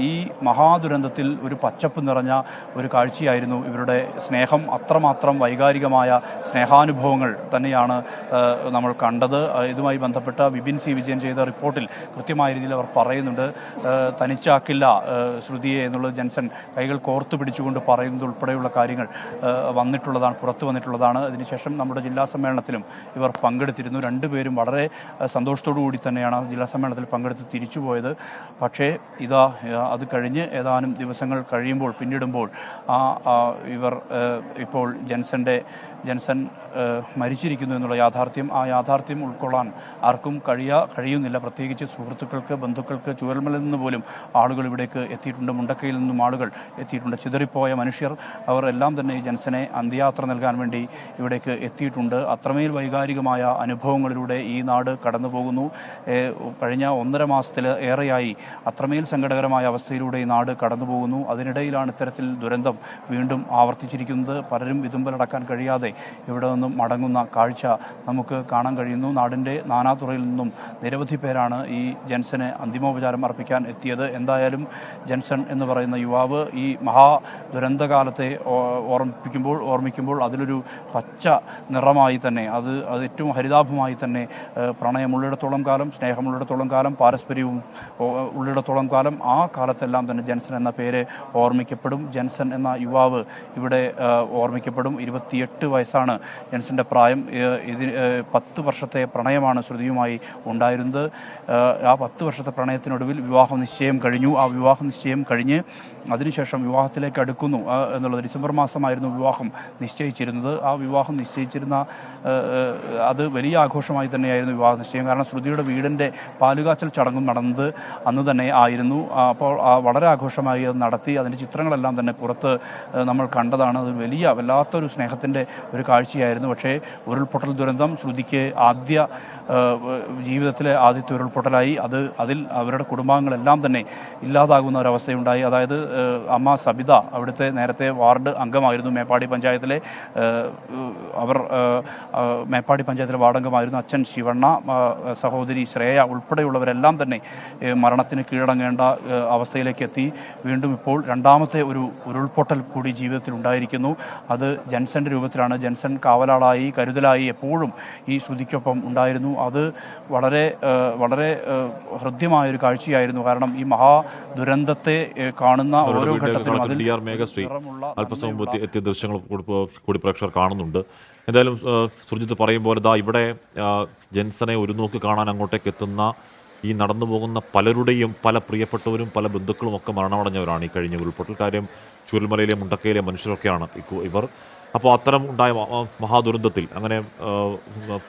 ഈ മഹാദുരന്തത്തിൽ ഒരു പച്ചപ്പ് നിറഞ്ഞ ഒരു കാഴ്ചയായിരുന്നു. ഇവരുടെ സ്നേഹം അത്രമാത്രം വൈകാരികമായ സ്നേഹാനുഭവങ്ങൾ തന്നെയാണ് നമ്മൾ കണ്ടത്. ഇതുമായി ബന്ധപ്പെട്ട വിപിൻ സി വിജയൻ ചെയ്ത റിപ്പോർട്ടിൽ കൃത്യമായ രീതിയിൽ അവർ പറയുന്നുണ്ട്. തനിച്ചാക്കില്ല ശ്രുതിയെ എന്നുള്ളത് ജെൻസൺ കൈകൾ കോർത്തു പിടിച്ചുകൊണ്ട് പറയുന്നത് ഉൾപ്പെടെയുള്ള കാര്യങ്ങൾ പുറത്തു വന്നിട്ടുള്ളതാണ്. അതിനുശേഷം നമ്മുടെ ജില്ലാ സമ്മേളനത്തിലും ഇവർ പങ്കെടുത്തിരുന്നു. രണ്ടുപേരും വളരെ സന്തോഷത്തോടു കൂടി തന്നെയാണ് ജില്ലാ സമ്മേളനത്തിൽ പങ്കെടുത്ത് തിരിച്ചുപോയത്. പക്ഷേ അത് കഴിഞ്ഞ് ഏതാനും ദിവസങ്ങൾ പിന്നിടുമ്പോൾ ഇവർ ഇപ്പോൾ ജെൻസൺ മരിച്ചിരിക്കുന്നു എന്നുള്ള യാഥാർത്ഥ്യം ഉൾക്കൊള്ളാൻ ആർക്കും കഴിയുന്നില്ല. പ്രത്യേകിച്ച് സുഹൃത്തുക്കൾക്ക്, ബന്ധുക്കൾക്ക്. ചൂരൽമലയിൽ നിന്ന് പോലും ആളുകൾ ഇവിടേക്ക് എത്തിയിട്ടുണ്ട്. മുണ്ടക്കയിൽ നിന്നും ആളുകൾ എത്തിയിട്ടുണ്ട്. ചിതറിപ്പോയ മനുഷ്യർ അവർ എല്ലാം തന്നെ ഈ ജെൻസനെ അന്ത്യയാത്ര നൽകാൻ വേണ്ടി ഇവിടേക്ക് എത്തിയിട്ടുണ്ട്. അത്രമേൽ വൈകാരികമായ അനുഭവങ്ങളിലൂടെ ഈ നാട് കടന്നു പോകുന്നു. കഴിഞ്ഞ 1.5 മാസത്തിൽ ഏറെയായി അത്രമേൽ സങ്കടകരമായ അവസ്ഥയിലൂടെ ഈ നാട് കടന്നു പോകുന്നു. അതിനിടയിലാണ് ഇത്തരത്തിൽ ദുരന്തം വീണ്ടും ആവർത്തിച്ചിരിക്കുന്നത്. പലരും വിതുമ്പലടക്കാൻ കഴിയാതെ ഇവിടെ നിന്നും മടങ്ങുന്ന കാഴ്ച നമുക്ക് കാണാൻ കഴിയുന്നു. നാടിൻ്റെ നാനാതുറയിൽ നിന്നും നിരവധി പേരാണ് ഈ ജെൻസന് അന്തിമോപചാരം അർപ്പിക്കാൻ എത്തിയത്. എന്തായാലും ജെൻസൺ എന്ന് പറയുന്ന യുവാവ് ഈ ദുരന്തകാലത്തെ ഓർമ്മിക്കുമ്പോൾ അതിലൊരു പച്ച നിറമായി തന്നെ അത് ഏറ്റവും ഹരിതാഭമായി തന്നെ പ്രണയമുള്ളിടത്തോളം കാലം, സ്നേഹമുള്ളിടത്തോളം കാലം, പാരസ്പര്യവും ഉള്ളിടത്തോളം കാലം ആ കാലത്തെല്ലാം തന്നെ ജെൻസൺ എന്ന പേര് ഓർമ്മിക്കപ്പെടും. ജെൻസൺ എന്ന യുവാവ് ഇവിടെ ഓർമ്മിക്കപ്പെടും. 28 വയസ്സാണ് ജെൻസന്റെ പ്രായം. 10 വർഷത്തെ പ്രണയമാണ് ശ്രുതിയുമായി ഉണ്ടായിരുന്നത്. ആ 10 വർഷത്തെ പ്രണയത്തിനൊടുവിൽ വിവാഹ നിശ്ചയം കഴിഞ്ഞു. ആ വിവാഹ നിശ്ചയം കഴിഞ്ഞ് അതിനുശേഷം വിവാഹത്തിലേക്ക് അടുക്കുന്നു എന്നുള്ളത്. ഡിസംബർ മാസമായിരുന്നു വിവാഹം നിശ്ചയിച്ചിരുന്നത്. ആ വിവാഹം നിശ്ചയിച്ചിരുന്ന അത് വലിയ ആഘോഷമായി തന്നെയായിരുന്നു വിവാഹ നിശ്ചയം. കാരണം ശ്രുതിയുടെ വീടിൻ്റെ പാലുകാച്ചൽ ചടങ്ങും നടന്നത് അന്ന് തന്നെ ആയിരുന്നു. അപ്പോൾ വളരെ ആഘോഷമായി അത് നടത്തി. അതിൻ്റെ ചിത്രങ്ങളെല്ലാം തന്നെ പുറത്ത് നമ്മൾ കണ്ടതാണ്. അത് വല്ലാത്തൊരു സ്നേഹത്തിൻ്റെ ഒരു കാഴ്ചയായിരുന്നു. പക്ഷേ ഉരുൾപൊട്ടൽ ദുരന്തം ശ്രുതിക്ക് ജീവിതത്തിലെ ആദ്യത്തെ ഉരുൾപൊട്ടലായി. അതിൽ അവരുടെ കുടുംബാംഗങ്ങളെല്ലാം തന്നെ ഇല്ലാതാകുന്ന ഒരവസ്ഥയുണ്ടായി. അതായത് അമ്മ സബിത, അവിടുത്തെ നേരത്തെ വാർഡ് അംഗമായിരുന്നു മേപ്പാടി പഞ്ചായത്തിലെ. മേപ്പാടി പഞ്ചായത്തിലെ വാർഡംഗമായിരുന്നു. അച്ഛൻ ശിവണ്ണ, സഹോദരി ശ്രേയ ഉൾപ്പെടെയുള്ളവരെല്ലാം തന്നെ മരണത്തിന് കീഴടങ്ങേണ്ട അവസ്ഥയിലേക്ക് എത്തി. വീണ്ടും ഇപ്പോൾ രണ്ടാമത്തെ ഒരു ഉരുൾപൊട്ടൽ കൂടി ജീവിതത്തിൽ ഉണ്ടായിരിക്കുന്നു. അത് ജെൻസന്റെ രൂപത്തിലാണ്. ജെൻസൺ കാവലാളായി, കരുതലായി എപ്പോഴും ഈ ശ്രുതിക്കൊപ്പം ഉണ്ടായിരുന്നു. അത് വളരെ വളരെ ഹൃദ്യമായൊരു കാഴ്ചയായിരുന്നു. കാരണം ഈ മഹാദുരന്തത്തെ കാണുന്ന ഓരോ ഘട്ടത്തിലും അല്പസമയം എത്തിയ ദൃശ്യങ്ങൾ കൂടി പ്രേക്ഷകർ കാണുന്നുണ്ട്. എന്തായാലും സുർജിത്ത് പറയും പോലെ ഇവിടെ ജെൻസനെ ഒരു നോക്ക് കാണാൻ അങ്ങോട്ടേക്ക് എത്തുന്ന ഈ നടന്നു പോകുന്ന പലരുടെയും പല പ്രിയപ്പെട്ടവരും പല ബന്ധുക്കളും ഒക്കെ മരണമടഞ്ഞവരാണ് ഈ കഴിഞ്ഞ ഉരുൾപൊട്ടൽ. കാര്യം ചൂരൽമലയിലെ മുണ്ടക്കയിലെ മനുഷ്യരൊക്കെയാണ് ഇവർ. അപ്പോൾ അത്തരം ഉണ്ടായ മഹാദുരന്തത്തിൽ അങ്ങനെ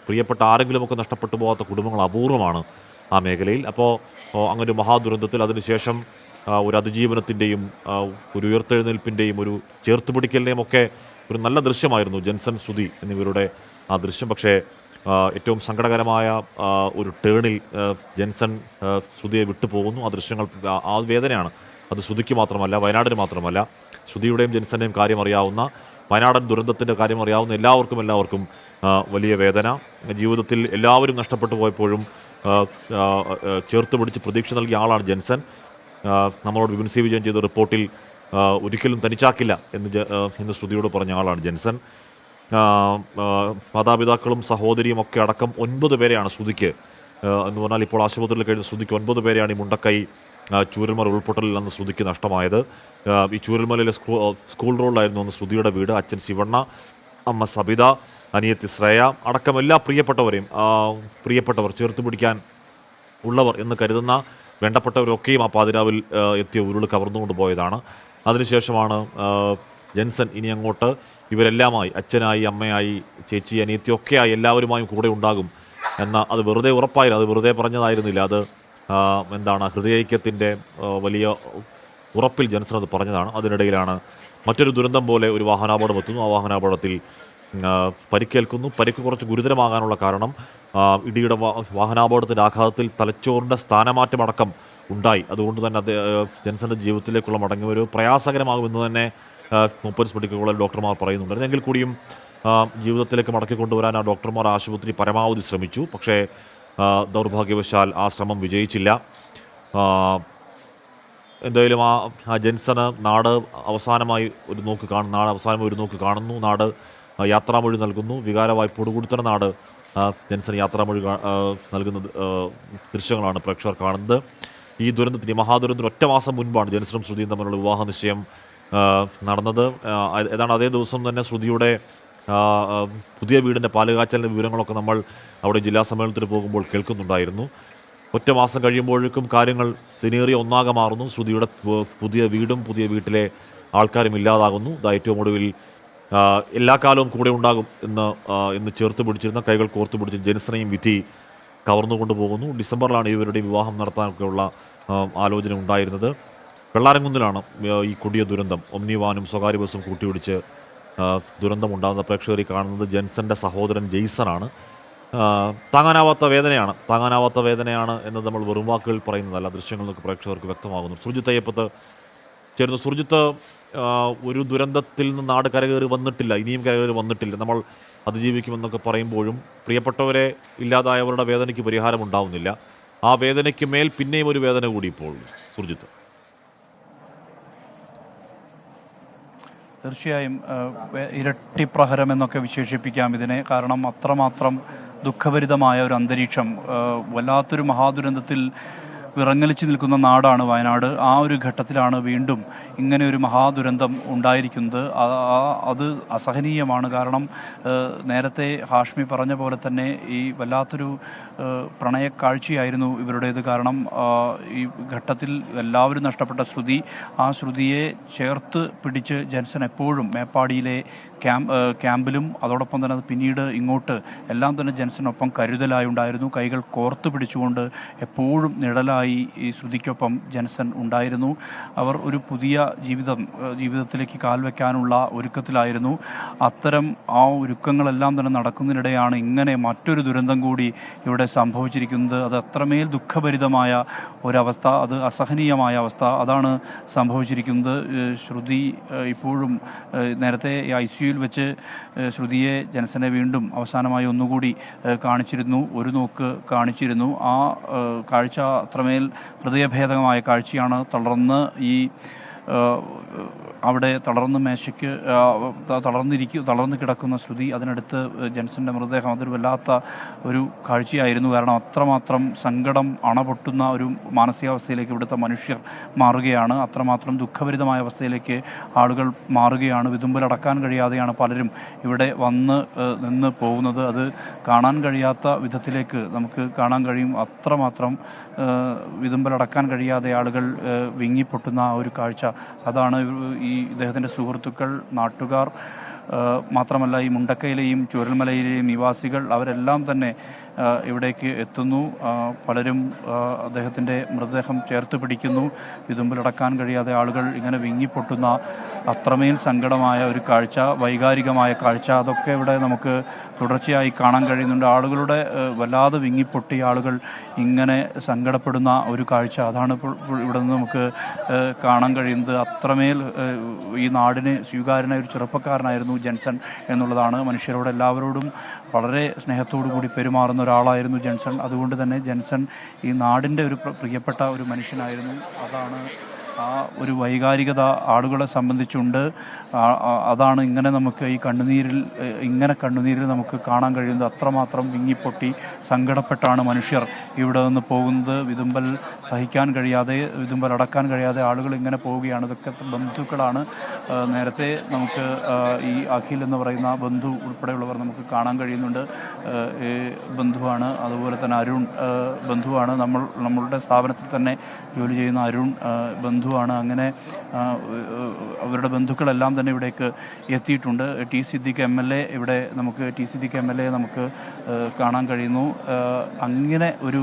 പ്രിയപ്പെട്ട ആരെങ്കിലുമൊക്കെ നഷ്ടപ്പെട്ടു പോകാത്ത കുടുംബങ്ങൾ അപൂർവമാണ് ആ മേഖലയിൽ. അപ്പോൾ അങ്ങനെ ഒരു മഹാദുരന്തത്തിൽ അതിനുശേഷം ഒരു അതിജീവനത്തിൻ്റെയും ഒരു ഉയർത്തെഴുന്നേൽപ്പിൻ്റെയും ഒരു ചേർത്തുപിടിക്കലിൻ്റെയും ഒക്കെ ഒരു നല്ല ദൃശ്യമായിരുന്നു ജെൻസൺ, ശ്രുതി എന്നിവരുടെ ആ ദൃശ്യം. പക്ഷേ ഏറ്റവും സങ്കടകരമായ ഒരു ടേണിൽ ജെൻസൺ ശ്രുതിയെ വിട്ടുപോകുന്നു. ആ ദൃശ്യങ്ങൾ ആ വേദനയാണ്. അത് ശ്രുതിക്ക് മാത്രമല്ല, വയനാടിന് മാത്രമല്ല, ശ്രുതിയുടെയും ജെൻസൻ്റെയും കാര്യം അറിയാവുന്ന, വയനാടൻ ദുരന്തത്തിൻ്റെ കാര്യം അറിയാവുന്ന എല്ലാവർക്കും വലിയ വേദന. ജീവിതത്തിൽ എല്ലാവരും നഷ്ടപ്പെട്ടു പോയപ്പോഴും ചേർത്ത് പിടിച്ച് പ്രതീക്ഷ നൽകിയ ആളാണ് ജെൻസൺ. നമ്മളോട് വിപിൻ സി വിജയൻ ചെയ്ത റിപ്പോർട്ടിൽ ഒരിക്കലും തനിച്ചാക്കില്ല എന്ന് ശ്രുതിയോട് പറഞ്ഞ ആളാണ് ജെൻസൺ. മാതാപിതാക്കളും സഹോദരിയും ഒക്കെ അടക്കം 9 പേരെയാണ് ശ്രുതിക്ക് എന്ന് പറഞ്ഞാൽ ഇപ്പോൾ ആശുപത്രിയിൽ കഴിഞ്ഞ ശ്രുതിക്ക് 9 പേരെയാണ് ഈ മുണ്ടക്കൈ ചൂരൽമല ഉൾപൊട്ടലിൽ നിന്ന് ശ്രുതിക്ക് നഷ്ടമായത്. ഈ ചൂരൽമലയിലെ സ്കൂൾ റോഡിലായിരുന്നു അന്ന് ശ്രുതിയുടെ വീട്. അച്ഛൻ ശിവണ്ണ, അമ്മ സബിത, അനിയത്തി ശ്രേയ അടക്കം എല്ലാ പ്രിയപ്പെട്ടവർ ചേർത്ത് പിടിക്കാൻ ഉള്ളവർ എന്ന് കരുതുന്ന വേണ്ടപ്പെട്ടവരൊക്കെയും ആ പാതിരാവിൽ എത്തിയ ഉരുൾ കവർന്നുകൊണ്ട് പോയതാണ്. അതിനുശേഷമാണ് ജെൻസൺ ഇനി അങ്ങോട്ട് ഇവരെല്ലാമായി, അച്ഛനായി, അമ്മയായി, ചേച്ചി, അനിയത്തിയൊക്കെയായി എല്ലാവരുമായും കൂടെ ഉണ്ടാകും അത് വെറുതെ ഉറപ്പായില്ല, അത് വെറുതെ പറഞ്ഞതായിരുന്നില്ല. അത് ഹൃദയൈക്യത്തിൻ്റെ വലിയ ഉറപ്പിൽ ജെൻസൺ അത് പറഞ്ഞതാണ്. അതിനിടയിലാണ് മറ്റൊരു ദുരന്തം പോലെ ഒരു വാഹനാപകടം എത്തുന്നു. ആ വാഹനാപകടത്തിൽ പരിക്കേൽക്കുന്നു. പരിക്ക് കുറച്ച് ഗുരുതരമാകാനുള്ള കാരണം ഇടിയുടെ വാഹനാപകടത്തിൻ്റെ ആഘാതത്തിൽ തലച്ചോറിൻ്റെ സ്ഥാനമാറ്റമടക്കം ഉണ്ടായി. അതുകൊണ്ട് തന്നെ ജെൻസന്റെ ജീവിതത്തിലേക്കുള്ള മടങ്ങിവരവ് പ്രയാസകരമാകുമെന്ന് തന്നെ മൂപ്പൻസ് മെഡിക്കൽ കോളേജ് ഡോക്ടർമാർ പറയുന്നുണ്ട്. എങ്കിൽ കൂടിയും ജീവിതത്തിലേക്ക് മടക്കി കൊണ്ടുവരാൻ ആ ഡോക്ടർമാർ ആശുപത്രി പരമാവധി ശ്രമിച്ചു. പക്ഷേ ദൗർഭാഗ്യവശാൽ ആ ശ്രമം വിജയിച്ചില്ല. എന്തായാലും ആ ജെൻസന് നാട് അവസാനമായി ഒരു നോക്ക് കാണുന്നു, നാട് അവസാനമായി ഒരു നോക്ക് കാണുന്നു, നാട് യാത്രാമൊഴി നൽകുന്നു. വികാര വായ്പോട് കൂടി തന്നെ നാട് ജെൻസന് യാത്രാമൊഴി നൽകുന്ന ദൃശ്യങ്ങളാണ് പ്രേക്ഷകർ കാണുന്നത്. ഈ ദുരന്തത്തിന്, ഈ മഹാദുരന്തത്തിന് ഒറ്റ മാസം മുൻപാണ് ജെൻസനും ശ്രുതിയും തമ്മിലുള്ള വിവാഹ നിശ്ചയം നടന്നത്. ഏതാണ്ട് അതേ ദിവസം തന്നെ ശ്രുതിയുടെ പുതിയ വീടിൻ്റെ പാലുകാച്ചലിൻ്റെ വിവരങ്ങളൊക്കെ നമ്മൾ അവിടെ ജില്ലാ സമ്മേളനത്തിന് പോകുമ്പോൾ കേൾക്കുന്നുണ്ടായിരുന്നു. ഒറ്റ മാസം കഴിയുമ്പോഴേക്കും കാര്യങ്ങൾ സിനേറിയ ഒന്നാകെ മാറുന്നു. ശ്രുതിയുടെ പുതിയ വീടും പുതിയ വീട്ടിലെ ആൾക്കാരും ഇല്ലാതാകുന്നു. ഏറ്റവും ഒടുവിൽ എല്ലാ കാലവും കൂടെ ഉണ്ടാകും എന്ന് ചേർത്ത് പിടിച്ചിരുന്ന, കൈകൾ കോർത്ത് പിടിച്ച് ജെൻസനെയും വിധി കവർന്നുകൊണ്ട് പോകുന്നു. ഡിസംബറിലാണ് ഇവരുടെ വിവാഹം നടത്താനൊക്കെയുള്ള ആലോചന ഉണ്ടായിരുന്നത്. വെള്ളാരംകുന്നിലാണ് ഈ കൊടിയ ദുരന്തം. ഒമ്നി വാനും സ്വകാര്യ ബസ്സും കൂട്ടിയിടിച്ച് ദുരന്തമുണ്ടാകുന്ന പ്രേക്ഷകർ കാണുന്നത് ജെൻസന്റെ സഹോദരൻ ജെയ്സനാണ്. താങ്ങാനാവാത്ത വേദനയാണ് എന്ന് നമ്മൾ വെറും വാക്കുകൾ പറയുന്നതല്ല, ദൃശ്യങ്ങളിൽ നിന്നൊക്കെ പ്രേക്ഷകർക്ക് വ്യക്തമാകുന്നു. സുർജിത്ത് അയ്യപ്പത്ത് ചേരുന്നു. സുർജിത്ത്, ഒരു ദുരന്തത്തിൽ നിന്ന് നാട് കരകയറി വന്നിട്ടില്ല, ഇനിയും കരകയറി വന്നിട്ടില്ല. നമ്മൾ അതിജീവിക്കുമെന്നൊക്കെ പറയുമ്പോഴും പ്രിയപ്പെട്ടവരെ ഇല്ലാതായവരുടെ വേദനയ്ക്ക് പരിഹാരമുണ്ടാവുന്നില്ല. ആ വേദനയ്ക്ക് മേൽ പിന്നെയും ഒരു വേദന കൂടി ഇപ്പോൾ സുർജിത്ത്. തീർച്ചയായും ഇരട്ടി പ്രഹരം എന്നൊക്കെ വിശേഷിപ്പിക്കാം ഇതിനെ. കാരണം അത്രമാത്രം ദുഃഖഭരിതമായ ഒരു അന്തരീക്ഷം, വല്ലാത്തൊരു മഹാദുരന്തത്തിൽ വിറങ്ങലിച്ചു നിൽക്കുന്ന നാടാണ് വയനാട്. ആ ഒരു ഘട്ടത്തിലാണ് വീണ്ടും ഇങ്ങനെ ഒരു മഹാദുരന്തം ഉണ്ടായിരിക്കുന്നത്. അത് അസഹനീയമാണ്. കാരണം നേരത്തെ ഹാഷ്മി പറഞ്ഞ പോലെ തന്നെ ഈ വല്ലാത്തൊരു പ്രണയക്കാഴ്ചയായിരുന്നു ഇവരുടേത്. കാരണം ഈ ഘട്ടത്തിൽ എല്ലാവരും നഷ്ടപ്പെട്ട ശ്രുതി, ആ ശ്രുതിയെ ചേർത്ത് പിടിച്ച് ജെൻസൺ എപ്പോഴും മേപ്പാടിയിലെ ക്യാമ്പിലും അതോടൊപ്പം തന്നെ അത് പിന്നീട് ഇങ്ങോട്ട് എല്ലാം തന്നെ ജെൻസനൊപ്പം കരുതലായി ഉണ്ടായിരുന്നു. കൈകൾ കോർത്ത് പിടിച്ചുകൊണ്ട് എപ്പോഴും നിഴലായി ഈ ശ്രുതിക്കൊപ്പം ജെൻസൺ ഉണ്ടായിരുന്നു. അവർ ഒരു പുതിയ ജീവിതത്തിലേക്ക് കാൽവെക്കാനുള്ള ഒരുക്കത്തിലായിരുന്നു. അത്തരം ആ ഒരുക്കങ്ങളെല്ലാം തന്നെ നടക്കുന്നതിനിടെയാണ് ഇങ്ങനെ മറ്റൊരു ദുരന്തം കൂടി ഇവിടെ സംഭവിച്ചിരിക്കുന്നത്. അത് അത്രമേൽ ദുഃഖഭരിതമായ ഒരവസ്ഥ, അത് അസഹനീയമായ അവസ്ഥ, അതാണ് സംഭവിച്ചിരിക്കുന്നത്. ശ്രുതി ഇപ്പോഴും നേരത്തെ ICU വെച്ച് ശ്രുതിയെ ജെൻസനെ വീണ്ടും അവസാനമായി ഒന്നുകൂടി കാണിച്ചിരുന്നു, ഒരു നോക്ക് കാണിച്ചിരുന്നു. ആ കാഴ്ച അത്രമേൽ ഹൃദയഭേദകമായ കാഴ്ചയാണ്. അവിടെ തളർന്ന് മേശയ്ക്ക് തളർന്ന് കിടക്കുന്ന ശ്രുതി, അതിനടുത്ത് ജെൻസന്റെ മൃതദേഹം. അതൊരു വല്ലാത്ത ഒരു കാഴ്ചയായിരുന്നു. കാരണം അത്രമാത്രം സങ്കടം അണപൊട്ടുന്ന ഒരു മാനസികാവസ്ഥയിലേക്ക് ഇവിടുത്തെ മനുഷ്യർ മാറുകയാണ്. അത്രമാത്രം ദുഃഖഭരിതമായ അവസ്ഥയിലേക്ക് ആളുകൾ മാറുകയാണ്. വിതുമ്പലടക്കാൻ കഴിയാതെയാണ് പലരും ഇവിടെ നിന്ന് പോകുന്നത്. അത് കാണാൻ കഴിയാത്ത വിധത്തിലേക്ക് നമുക്ക് കാണാൻ കഴിയും. അത്രമാത്രം വിതുമ്പലടക്കാൻ കഴിയാതെ ആളുകൾ വിങ്ങിപ്പൊട്ടുന്ന ആ ഒരു കാഴ്ച, അതാണ് ഈ ഇദ്ദേഹത്തിൻ്റെ സുഹൃത്തുക്കൾ, നാട്ടുകാർ, മാത്രമല്ല ഈ മുണ്ടക്കയിലെയും ചൂരൽമലയിലെയും നിവാസികൾ, അവരെല്ലാം തന്നെ ഇവിടേക്ക് എത്തുന്നു. പലരും അദ്ദേഹത്തിൻ്റെ മൃതദേഹം ചേർത്ത് പിടിക്കുന്നു. വിതുമ്പിലടക്കാൻ കഴിയാതെ ആളുകൾ ഇങ്ങനെ വിങ്ങിപ്പൊട്ടുന്ന അത്രമേൽ സങ്കടമായ ഒരു കാഴ്ച, വൈകാരികമായ കാഴ്ച, അതൊക്കെ ഇവിടെ നമുക്ക് തുടർച്ചയായി കാണാൻ കഴിയുന്നുണ്ട്. ആളുകളുടെ വല്ലാതെ വിങ്ങിപ്പൊട്ടി ആളുകൾ ഇങ്ങനെ സങ്കടപ്പെടുന്ന ഒരു കാഴ്ച, അതാണ് ഇപ്പോൾ ഇവിടെ നിന്ന് നമുക്ക് കാണാൻ കഴിയുന്നത്. അത്രമേൽ ഈ നാടിന് സ്വീകാര്യനായ ഒരു ചെറുപ്പക്കാരനായിരുന്നു ജെൻസൺ എന്നുള്ളതാണ്. മനുഷ്യരോട് എല്ലാവരോടും വളരെ സ്നേഹത്തോടു കൂടി പെരുമാറുന്ന ഒരാളായിരുന്നു ജെൻസൺ. അതുകൊണ്ട് തന്നെ ജെൻസൺ ഈ നാടിൻ്റെ ഒരു പ്രിയപ്പെട്ട ഒരു മനുഷ്യനായിരുന്നു. അതാണ് ആ ഒരു വൈകാരികത ആളുകളെ സംബന്ധിച്ചുണ്ട്. അതാണ് ഇങ്ങനെ നമുക്ക് ഈ കണ്ണുനീരിൽ നമുക്ക് കാണാൻ കഴിയുന്നത്. അത്രമാത്രം വിങ്ങിപ്പൊട്ടി സങ്കടപ്പെട്ടാണ് മനുഷ്യർ ഇവിടെ നിന്ന് പോകുന്നത്. വിതുമ്പൽ സഹിക്കാൻ കഴിയാതെ, വിതുമ്പൽ അടക്കാൻ കഴിയാതെ ആളുകൾ ഇങ്ങനെ പോവുകയാണ്. ഇതൊക്കെ ബന്ധുക്കളാണ്. നേരത്തെ നമുക്ക് ഈ അഖിൽ എന്ന് പറയുന്ന ബന്ധു ഉൾപ്പെടെയുള്ളവർ നമുക്ക് കാണാൻ കഴിയുന്നുണ്ട്. ബന്ധുവാണ്. അതുപോലെ തന്നെ അരുൺ ബന്ധുവാണ്. നമ്മളുടെ സ്ഥാപനത്തിൽ തന്നെ ജോലി ചെയ്യുന്ന അരുൺ ബന്ധുവാണ്. അങ്ങനെ അവരുടെ ബന്ധുക്കളെല്ലാം തന്നെ ഇവിടേക്ക് എത്തിയിട്ടുണ്ട്. ടി സിദ്ദിഖ് MLA ഇവിടെ നമുക്ക് കാണാൻ കഴിയുന്നു. അങ്ങനെ ഒരു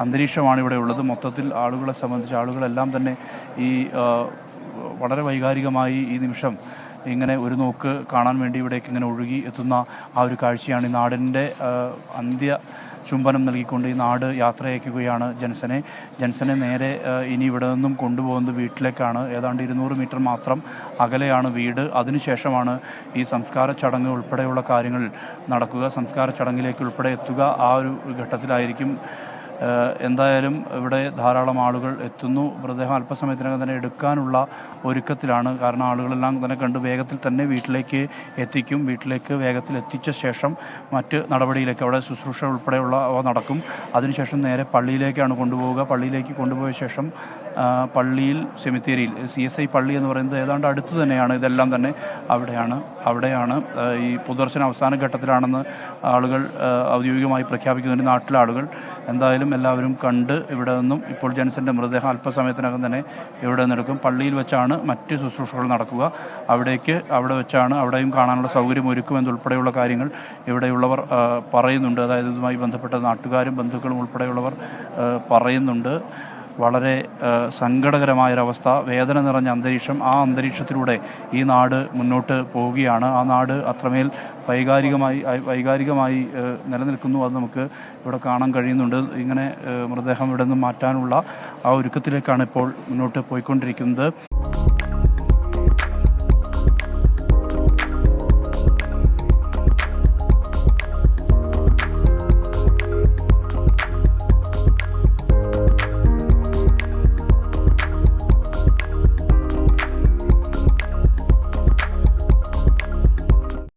അന്തരീക്ഷമാണ് ഇവിടെ ഉള്ളത്. മൊത്തത്തിൽ ആളുകളെ സംബന്ധിച്ച് ആളുകളെല്ലാം തന്നെ ഈ വളരെ വൈകാരികമായി ഈ നിമിഷം ഇങ്ങനെ ഒരു നോക്ക് കാണാൻ വേണ്ടി ഇവിടേക്ക് ഇങ്ങനെ ഒഴുകി എത്തുന്ന ആ ഒരു കാഴ്ചയാണ്. ഈ നാടിൻ്റെ ചുംബനം നൽകിക്കൊണ്ട് ഈ നാട് യാത്രയക്കുകയാണ് ജെൻസനെ നേരെ ഇനി ഇവിടെ നിന്നും കൊണ്ടുപോകുന്നത് വീട്ടിലേക്കാണ്. ഏതാണ്ട് 200 മീറ്റർ മാത്രം അകലെയാണ് വീട്. അതിനുശേഷമാണ് ഈ സംസ്കാര ചടങ്ങ് ഉൾപ്പെടെയുള്ള കാര്യങ്ങൾ നടക്കുക. സംസ്കാര ചടങ്ങിലേക്ക് ഉൾപ്പെടെ എത്തുക ആ ഒരു ഘട്ടത്തിലായിരിക്കും. എന്തായാലും ഇവിടെ ധാരാളം ആളുകൾ എത്തുന്നു. മൃതദേഹം അല്പസമയത്തിനകം തന്നെ എടുക്കാനുള്ള ഒരുക്കത്തിലാണ്. കാരണം ആളുകളെല്ലാം തന്നെ കണ്ട് വേഗത്തിൽ തന്നെ വീട്ടിലേക്ക് എത്തിക്കും. വീട്ടിലേക്ക് വേഗത്തിൽ എത്തിച്ച ശേഷം മറ്റ് നടപടിയിലേക്ക് അവിടെ ശുശ്രൂഷ ഉൾപ്പെടെയുള്ളവ നടക്കും. അതിനുശേഷം നേരെ പള്ളിയിലേക്കാണ് കൊണ്ടുപോവുക. പള്ളിയിലേക്ക് കൊണ്ടുപോയ ശേഷം പള്ളിയിൽ സെമിത്തേരിയിൽ CSI പള്ളി എന്ന് പറയുന്നത് ഏതാണ്ട് അടുത്ത് തന്നെയാണ്. ഇതെല്ലാം തന്നെ അവിടെയാണ് ഈ പൊതുദർശന അവസാന ഘട്ടത്തിലാണെന്ന് ആളുകൾ ഔദ്യോഗികമായി പ്രഖ്യാപിക്കുന്നതിന് നാട്ടിലെ ആളുകൾ എന്തായാലും എല്ലാവരും കണ്ട് ഇവിടെ നിന്നും ഇപ്പോൾ ജെൻസന്റെ മൃതദേഹം അല്പസമയത്തിനകം തന്നെ ഇവിടെ നിന്നെടുക്കും. പള്ളിയിൽ വെച്ചാണ് മറ്റ് ശുശ്രൂഷകൾ നടക്കുക. അവിടെ വെച്ചാണ് അവിടെയും കാണാനുള്ള സൗകര്യം ഒരുക്കുമെന്നുൾപ്പെടെയുള്ള കാര്യങ്ങൾ ഇവിടെയുള്ളവർ പറയുന്നുണ്ട്. അതായത് ഇതുമായി ബന്ധപ്പെട്ട നാട്ടുകാരും ബന്ധുക്കളും ഉൾപ്പെടെയുള്ളവർ പറയുന്നുണ്ട്. വളരെ സങ്കടകരമായൊരവസ്ഥ, വേദന നിറഞ്ഞ അന്തരീക്ഷം. ആ അന്തരീക്ഷത്തിലൂടെ ഈ നാട് മുന്നോട്ട് പോവുകയാണ്. ആ നാട് അത്രമേൽ വൈകാരികമായി നിലനിൽക്കുന്നു. അത് നമുക്ക് ഇവിടെ കാണാൻ കഴിയുന്നുണ്ട്. ഇങ്ങനെ മൃതദേഹം ഇവിടെ നിന്ന് മാറ്റാനുള്ള ആ ഒരുക്കത്തിലേക്കാണ് ഇപ്പോൾ മുന്നോട്ട് പോയിക്കൊണ്ടിരിക്കുന്നത്.